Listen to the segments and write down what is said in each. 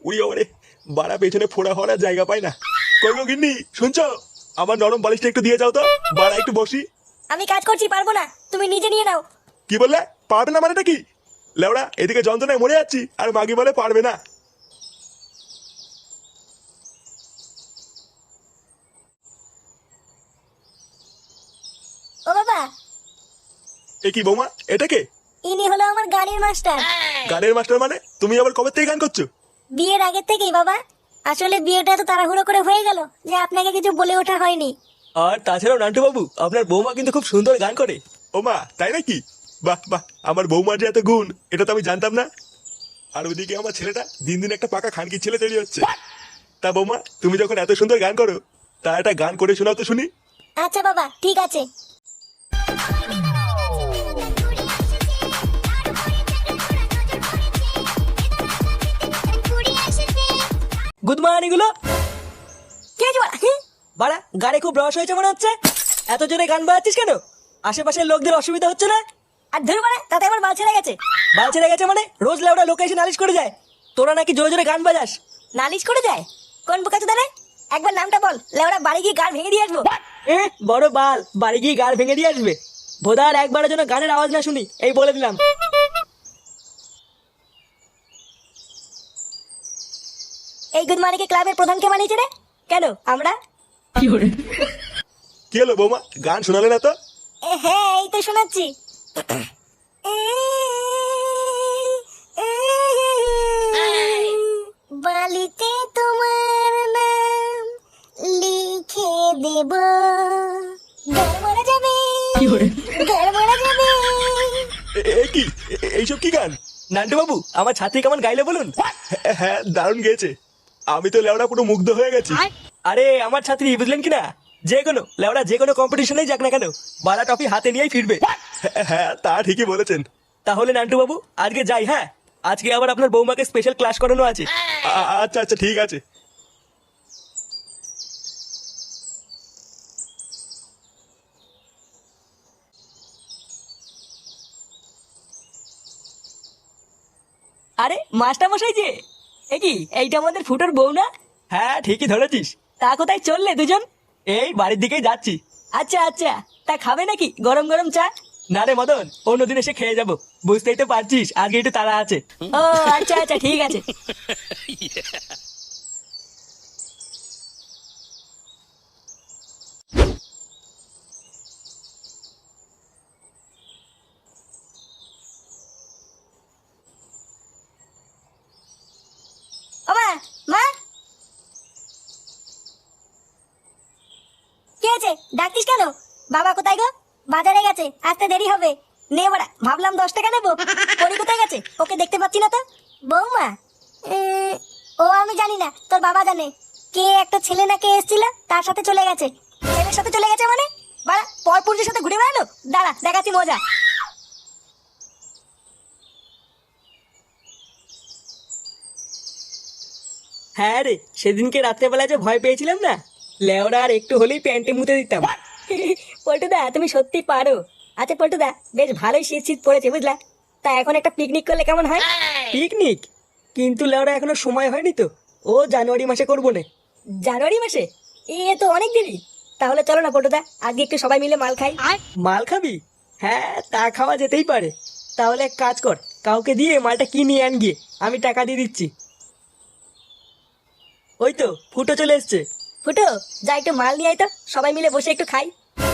উড়ি ওরে, বাড়া পেছনে ফোড়া হওয়ার আর জায়গা পায় না। কই গো গিন্নি, শুনছো? আমার নরম বালিশটা একটু দিয়ে যাও তো, বাড়া একটু বসি। আমি কাজ করছি, পারবো না, তুমি নিজে নিয়ে নাও। কি বললে? পারবে না মানেটা কি? লেওড়া, এদিকে যন্ত্রণায় মরে যাচ্ছি আর মাগি বলে পারবে না। ও বাবা, এ কি বৌমা, এটা কে? ইনি হলো আমার গানের মাস্টার। গানের মাস্টার মানে? তুমি আবার কবে থেকে গান করছো? বিয়ের আগের থেকেই বাবা। আসলে বিয়েটা তো তাড়াহুড়ো করে হয়ে গেল যে আপনাকে কিছু বলে ওঠা হয়নি। আর তাছাড়াও নান্টু বাবু, আপনার বৌমা কিন্তু খুব সুন্দর গান করে। ও মা, তাই নাকি? বাহ বাহ, আমার বৌমার যে এত গুণ, এটা তো আমি জানতাম না। আর ওইদিকে আমার ছেলেটা দিন দিন একটা পাকা খানকির ছেলে তৈরি হচ্ছে। তা বৌমা, তুমি যখন এত সুন্দর গান করো, তা একটা গান করে শোনাও তো শুনি। আচ্ছা বাবা, ঠিক আছে। গুড মর্নিং গুলো। কে যে বাড়া? বাড়া, গাড়ি খুব রস হয়েছে মনে হচ্ছে। এত জোরে গান বাজাচ্ছিস কেন? আশেপাশের লোকদের অসুবিধা হচ্ছে না? আর ধরু বাড়া, তাতে আমার বাল ছেড়ে গেছে। বাল ছেড়ে গেছে মানে? রোজ লেউড়া লোকে এসে নালিশ করে যায় তোরা নাকি জোরে জোরে গান বাজাস। নালিশ করে যায়? কোন বোকাচোদা দাঁড়ে? একবার নামটা বল, লেওড়া বাড়ি গিয়ে গাড় ভেঙে দিয়ে আসবো। বড় বাল, বাড়ি গিয়ে গাড় ভেঙে দিয়ে আসবে? ভোদার একবারের জন্য গানের আওয়াজ না শুনি, এই বলে দিলাম। এই গুদমানিকে ক্লাবের প্রধানকে বানিয়েছে রে? কেন আমরা? কি হলো বৌমা, গান শোনালে না তো? হ্যাঁ, এই তো শোনাচ্ছি। বালিতে তোমার নাম লিখে দেব, ঘর মারা যাবে, ঘর মারা যাবে। কি এইসব কি গান? নান্টু বাবু, আমার ছাত্রী কেমন গাইলে বলুন। হ্যাঁ, দারুণ গেয়েছে। আমি তো লেওড়া পুরো মুগ্ধ হয়ে গেছি। আরে আমার ছাত্রী, বুঝলেন কিনা? যে কোনো লেওড়া যে কোনো কম্পিটিশনেই যাক না কেন, বালা টপি হাতে নিয়েই ফিরবে। হ্যাঁ, তা ঠিকই বলেছেন। তাহলে নান্টু বাবু, আজকে যাই। হ্যাঁ, আজকে আবার আপনার বৌমাকে স্পেশাল ক্লাস করানো আছে। আচ্ছা আচ্ছা, ঠিক আছে। আরে মাস্টার মশাই যে, এ কি এইটা আমাদের ফুটোর বউ না? হ্যাঁ, ঠিকই ধরেছিস। তা কোথায় চললে দুজন? এই বাড়ির দিকেই যাচ্ছি। আচ্ছা আচ্ছা, তা খাবে নাকি গরম গরম চা? না রে মদন, অন্যদিন এসে খেয়ে যাবো। বুঝতেই তো পারছিস আজকে একটু তাড়া আছে। ও আচ্ছা আচ্ছা, ঠিক আছে। ও মা, মা, কি আছে? ডাকতিস কেন? বাবা কোথায় গো? বাজারে গেছে, আসতে দেরি হবে। নে বাড়া, ভাবলাম 10 টাকা নেবো। পরি কোথায় গেছে? ওকে দেখতে পাচ্ছি না তো। বৌমা? ও আমি জানি না, তোর বাবা জানে। কে একটা ছেলে না কে এসেছিল, তার সাথে চলে গেছে। ছেলের সাথে চলে গেছে মানে? বাড়া, পরপুরুষের সাথে ঘুরে বেড়ালো। দাঁড়া, দেখাচ্ছি মজা। হ্যাঁ রে, সেদিনকে রাত্রেবেলায় যে ভয় পেয়েছিলাম না, লেওরা আর একটু হলেই প্যান্টে মুতে দিতাম। পল্টুদা, তুমি সত্যি পারো। আচ্ছা পল্টুদা, বেশ ভালোই শীত শীত পড়েছে বুঝলা। তা এখন একটা পিকনিক করলে কেমন হয়? পিকনিক? কিন্তু লেওরা এখনো সময় হয়নি তো। ও জানুয়ারি মাসে করবো না। জানুয়ারি মাসে? এ তো অনেক দেরি। তাহলে চলো না পল্টুদা, আজকে একটু সবাই মিলে মাল খাই। মাল খাবি? হ্যাঁ, তা খাওয়া যেতেই পারে। তাহলে এক কাজ কর, কাউকে দিয়ে মালটা কিনে আন গিয়ে, আমি টাকা দিয়ে দিচ্ছি। ওই তো ফুটো চলে এসছে। ফুটো, যা একটু মাল নিয়ে আয় তো, সবাই মিলে বসে একটু খাই।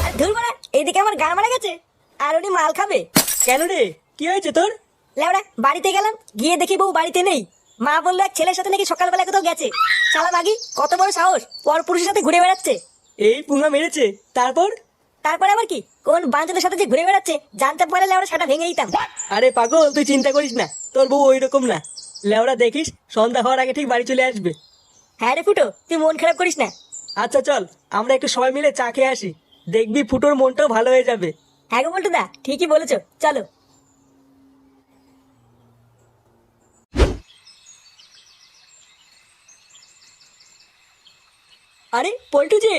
আর ধুর মারা, এইদিকে আমার গা মারা গেছে, আর উনি মাল খাবে। কেন রে, কি হয়েছে তোর? লেওড়া, বাড়িতে গেলাম, গিয়ে দেখি বউ বাড়িতে নেই। মা বললো এক ছেলের সাথে নাকি সকালবেলা কোথাও গেছে। শালা মাগি, কত বড় সাহস, পর পুরুষের সাথে ঘুরে বেড়াচ্ছে। এই পুঙ্গা মেরেছে? তারপর? তারপরে আবার কি, কোন বাঞ্চদের সাথে যে ঘুরে বেড়াচ্ছে জানতে পারলে লেওড়া সেটা ভেঙে দিতাম। আরে পাগল, তুই চিন্তা করিস না, তোর বউ ওই রকম না। লেওরা দেখিস, সন্ধ্যা হওয়ার আগে ঠিক বাড়ি চলে আসবে। হ্যাঁ রে ফুটো, তুই মন খারাপ করিস না। আচ্ছা চল, আমরা একটু সবাই মিলে চা খেয়ে আসি। দেখবি ফুটোর মনটাও ভালো হয়ে যাবে। হ্যাঁ গো পল্টুদা, ঠিকই বলেছো, চলো। আরে পল্টু যে,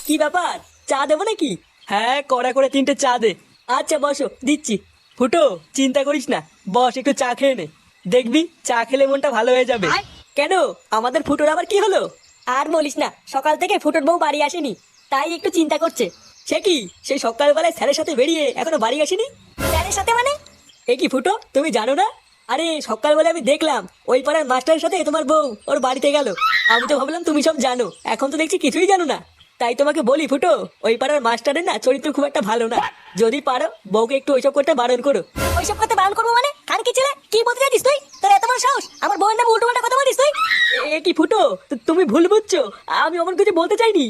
কি ব্যাপার, চা দেবো নাকি? হ্যাঁ, কড়া করে 3টে চা দে। আচ্ছা বসো, দিচ্ছি। ফুটো, চিন্তা করিস না, বস একটু চা খেয়ে নে। দেখবি চা খেলে মনটা ভালো হয়ে যাবে। কেন আমাদের ফুটোর আবার কি হলো? আর বলিস না, সকাল থেকে ফুটোর বউ বাড়ি আসেনি, তাই একটু চিন্তা করছে। সে কি, সেই সকালবেলায় স্যারের সাথে বেরিয়ে এখনো বাড়ি আসেনি? স্যারের সাথে মানে? এ কি ফুটো, তুমি জানো না? আরে সকালবেলা আমি দেখলাম ওই পাড়ার মাস্টারের সাথে তোমার বউ ওর বাড়িতে গেল। আমি তো ভাবলাম তুমি সব জানো, এখন তো দেখছি কিছুই জানো না। তাই তোমাকে বলি ফুটো, ওই পাড়ার মাস্টারের না চরিত্র খুব একটা ভালো না। যদি পারো বউকে একটু ওইসব করতে বারণ করো। ওইসব করতে বারণ করবো মানে? খান কি ছেলে, কি বলতে চাইছিস তুই? তোর এত বড় সাহস আমার বউয়ের নামে উল্টো পাল্টা কথা বলিস তুই? এ কি ফুটো, তুমি ভুল বুঝছো, আমি অমন কিছু বলতে চাইনি।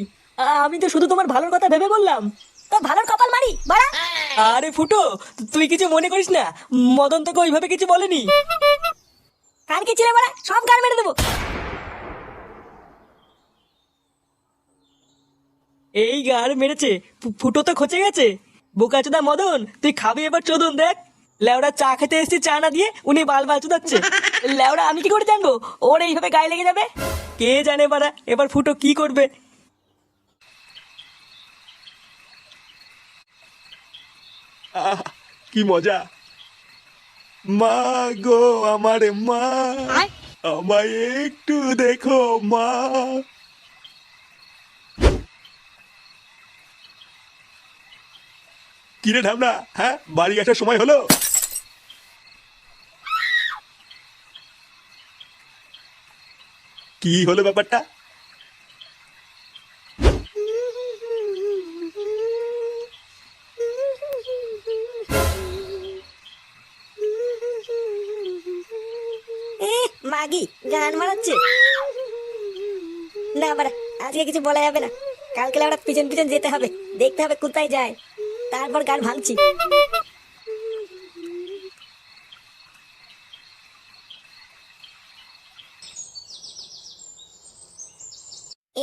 আমি তো শুধু তোমার ভালোর কথা ভেবে বললাম। তোর ভালোর কপাল মারি বাড়া। আরে ফুটো, তুই কিছু মনে করিস না, মদন তোকে ওইভাবে কিছু বলেনি। খান কি ছেলে বাড়া, সব গান মেরে দেবো। এই গার মেরেছে, ফুটো তো খচে গেছে। বোকাচোদা মদন, তুই খাবি এবার চোদন দেখ। লেওড়া চা খেতে এসেছি, চা না দিয়ে উনি বাল চুদাচ্ছে। লেওড়া আমি কি করে জানবো ওর এইভাবে গায়ে লেগে যাবে? কে জানে বাড়া এবার ফুটো কি করবে। আহ, কি মজা। মা গো আমার মা, আমায় একটু দেখো মা। কিরে ঢামনা, হ্যাঁ বাড়ি আসার সময় হলো? কি হলো ব্যাপারটা? মাগি গান মারাচ্ছে না বাড়া, আজকে কিছু বলা যাবে না। কালকে আমরা পিছন পিছন যেতে হবে, দেখতে হবে কোথায় যায়, তারপর গান ভাঙছি।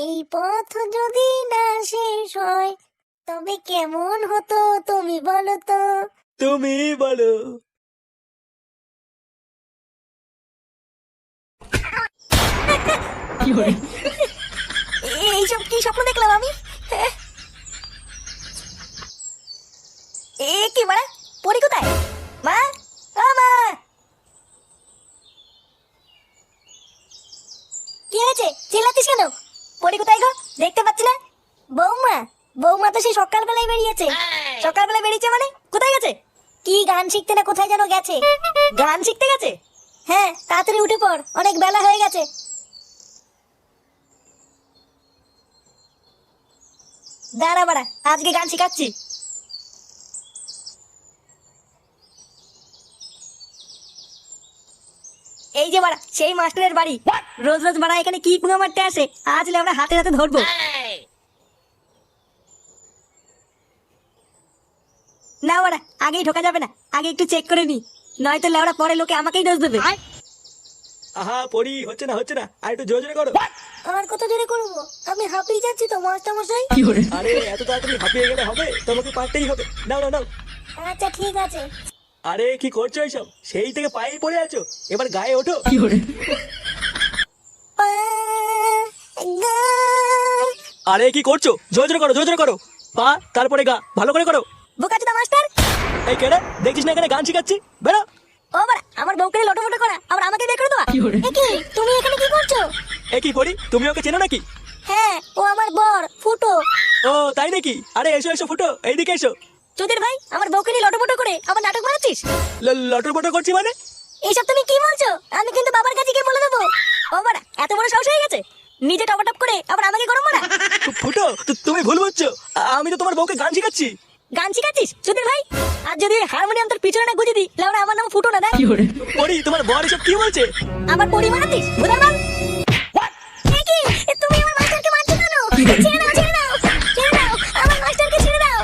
এই পথ যদি না শেষ হয় তবে কেমন হতো তুমি বলো তো? তুমি বলো। কি হলো? এইসব কি স্বপ্ন দেখলাম আমি? কি বাড়া, পরি কোথায়? মা, ও মা, কি হয়েছে চিল্লাচ্ছিস কেন? পরি কোথায় গো, দেখতে পাচ্ছি না। বৌমা, বৌমা তো সেই সকালবেলায় বেরিয়েছে। সকালবেলায় বেরিয়েছে মানে কোথায় গেছে? কি গান শিখতে না কোথায় যেন গেছে। গান শিখতে গেছে? হ্যাঁ, তাড়াতাড়ি উঠে পড়, অনেক বেলা হয়ে গেছে। দাঁড়া বাড়া, আজকে গান শিখাচ্ছি। এই যে বাড়া সেই মাস্টারের বাড়ি। রোজ রোজ বাড়া এখানে কি পুঙ্গা মারতে আসে, আজ আমরা হাতে হাতে ধরবো। না বাড়া, আগেই ঢোকা যাবে না, আগে একটু চেক করে নি, নয়তো লেওড়া পরে লোকে আমাকেই দোষ দেবে। আহা পড়ি, হচ্ছে না হচ্ছে না, আর একটু জোরে জোরে করো। আর কত জোরে করবো, আমি হাঁপিয়ে যাচ্ছি তো মাস্টার মশাই। আরে এত তাড়াতাড়ি হাঁপিয়ে গেলে হবে, তোমাকে পারতেই হবে। নাও নাও নাও। আচ্ছা ঠিক আছে। আরে কি করছো এইসব, সেই থেকে পায়ে পড়ে আছো, এবার গায়ে ওঠো। আরে কি করছো, জোরে জোরে করো, জোরে জোরে করো। পা তারপরে গা, ভালো করে করো। বোকাচোদা মাস্টার। এই কেডা, দেখছিস না এখানে গান শিখাচ্ছি, বেরো। ও বাড়া, আমার বউকে লটোফটো করা আবার আমাকে বের করে দেওয়া। এ কি, তুমি এখানে কি করছো? এ কি পড়ি, তুমি ওকে চেনো নাকি? হ্যাঁ, ও আমার বর ফুটো। ও তাই নাকি? আরে এসো এসো ফুটো, এইদিকে এসো। চোদের ভাই, আমার বউকে নিয়ে লটোফটো করে আমার নাটক বানাচ্ছিস? লটর পটর করছি মানে? এইসব তুমি কি বলছো? আমি কিন্তু বাবার কাছে গিয়ে বলে দেবো। ও বাড়া, এত বড় সাহস হয়ে গেছে, নিজে টপাটপ করে আবার আমাকে গরম মারা। ফুটো, তুমি ভুল বুঝছো, আমি তো তোমার বউকে গান শিখাচ্ছি। গান শিখাচ্ছিস চোদের ভাই? আর যদি হারমোনিয়াম তোর পিছনে না গুজে দিই, লাউরা আমার নাম ফুটো না দেখ। পড়ি, তোমার বর এসব কি বলছে? আবার পরি মারাতিস বুঝার বাল। এ কি, তুমি আমার মাস্টারকে মারছো কেন? ছেড়ে দাও, ছেড়ে দাও, ছেড়ে দাও, আমার মাস্টারকে ছেড়ে দাও।